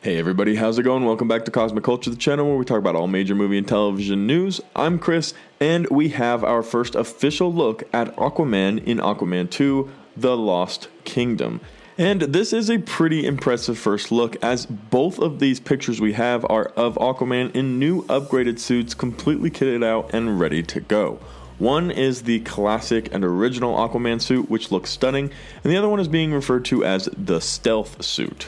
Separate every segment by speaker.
Speaker 1: Hey everybody, how's it going? Welcome back to Cosmic Culture, the channel where we talk about all major movie and television news. I'm Chris, and we have our first official look at Aquaman in Aquaman 2, The Lost Kingdom. And this is a pretty impressive first look, as both of these pictures we have are of Aquaman in new upgraded suits, completely kitted out and ready to go. One is the classic and original Aquaman suit, which looks stunning, and the other one is being referred to as the stealth suit.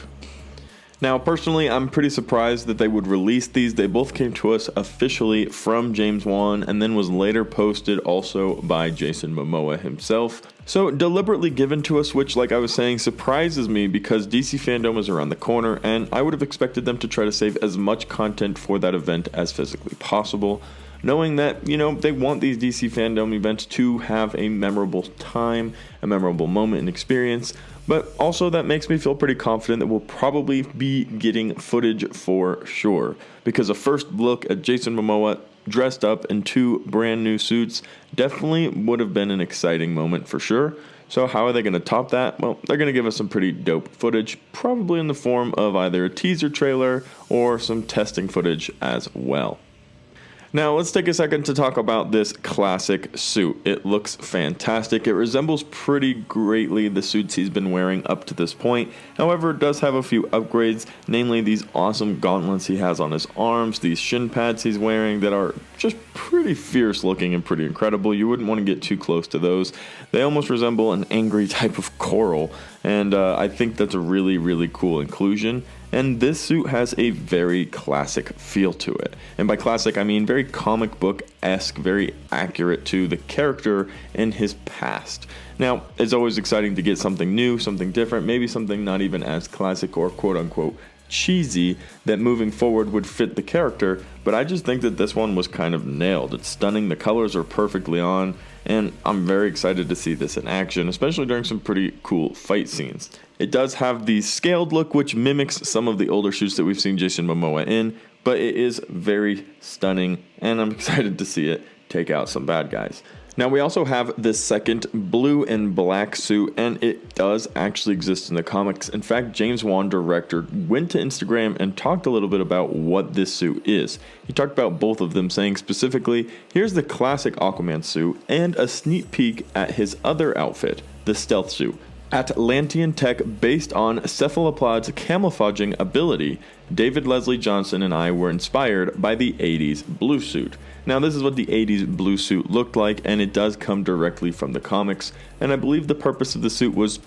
Speaker 1: Now, personally, I'm pretty surprised that they would release these. They both came to us officially from James Wan and then was later posted also by Jason Momoa himself. So deliberately given to us, which, like I was saying, surprises me because DC fandom is around the corner and I would have expected them to try to save as much content for that event as physically possible. Knowing that, they want these DC fandom events to have a memorable time, a memorable moment and experience, but also that makes me feel pretty confident that we'll probably be getting footage for sure, because a first look at Jason Momoa dressed up in two brand new suits definitely would have been an exciting moment for sure. So how are they going to top that? Well, they're going to give us some pretty dope footage, probably in the form of either a teaser trailer or some testing footage as well. Now, let's take a second to talk about this classic suit. It looks fantastic. It resembles pretty greatly the suits he's been wearing up to this point. However, it does have a few upgrades, namely these awesome gauntlets he has on his arms, these shin pads he's wearing that are just pretty fierce looking and pretty incredible. You wouldn't want to get too close to those. They almost resemble an angry type of coral, and I think that's a really, really cool inclusion. And this suit has a very classic feel to it. And by classic, I mean very comic book-esque, very accurate to the character in his past. Now, it's always exciting to get something new, something different, maybe something not even as classic or quote-unquote cheesy that moving forward would fit the character, but I just think that this one was kind of nailed. It's stunning, the colors are perfectly on, and I'm very excited to see this in action, especially during some pretty cool fight scenes. It does have the scaled look, which mimics some of the older suits that we've seen Jason Momoa in, but it is very stunning, and I'm excited to see it take out some bad guys. Now, we also have this second blue and black suit, and it does actually exist in the comics. In fact, James Wan, director, went to Instagram and talked a little bit about what this suit is. He talked about both of them, saying specifically, here's the classic Aquaman suit and a sneak peek at his other outfit, the stealth suit. Atlantean tech based on cephalopod's camouflaging ability. David Leslie Johnson and I were inspired by the 80s blue suit. Now, this is what the 80s blue suit looked like, and it does come directly from the comics, and I believe the purpose of the suit was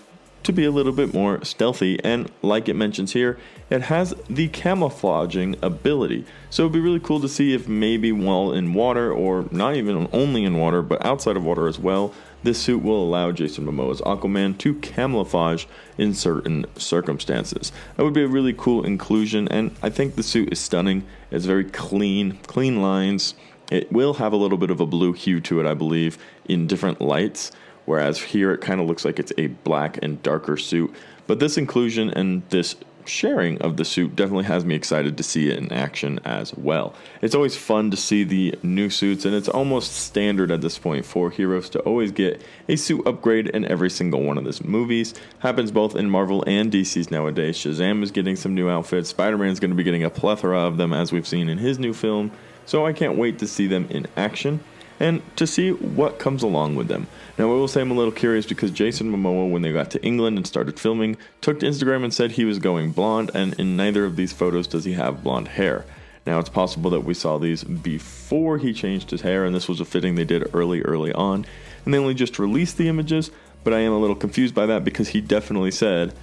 Speaker 1: to be a little bit more stealthy, and like it mentions here, it has the camouflaging ability. So it'd be really cool to see if maybe while in water, or not even only in water, but outside of water as well, this suit will allow Jason Momoa's Aquaman to camouflage in certain circumstances. That would be a really cool inclusion, and I think the suit is stunning. It's very clean lines. It will have a little bit of a blue hue to it, I believe, in different lights, whereas here it kind of looks like it's a black and darker suit. But this inclusion and this sharing of the suit definitely has me excited to see it in action as well. It's always fun to see the new suits, and it's almost standard at this point for heroes to always get a suit upgrade in every single one of these movies. Happens both in Marvel and DC's nowadays. Shazam is getting some new outfits. Spider-Man's going to be getting a plethora of them, as we've seen in his new film. So I can't wait to see them in action and to see what comes along with them. Now, I will say I'm a little curious because Jason Momoa, when they got to England and started filming, took to Instagram and said he was going blonde, and in neither of these photos does he have blonde hair. Now, it's possible that we saw these before he changed his hair, and this was a fitting they did early on, and they only just released the images, but I am a little confused by that because he definitely said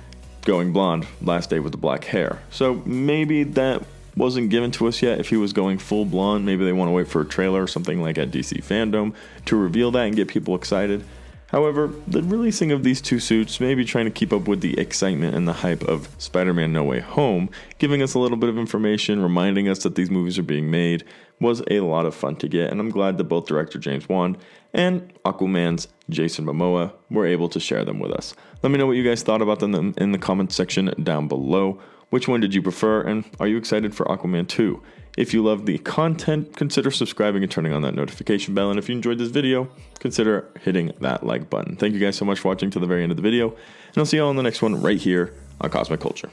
Speaker 1: going blonde last day with the black hair. So maybe that wasn't given to us yet. If he was going full blonde, maybe they want to wait for a trailer or something like at DC Fandom to reveal that and get people excited. However, the releasing of these two suits, maybe trying to keep up with the excitement and the hype of Spider-Man No Way Home, giving us a little bit of information, reminding us that these movies are being made, was a lot of fun to get, and I'm glad that both director James Wan and Aquaman's Jason Momoa were able to share them with us. Let me know what you guys thought about them in the comment section down below. Which one did you prefer, and are you excited for Aquaman 2? If you love the content, consider subscribing and turning on that notification bell, and if you enjoyed this video, consider hitting that like button. Thank you guys so much for watching to the very end of the video, and I'll see you all in the next one right here on Cosmic Culture.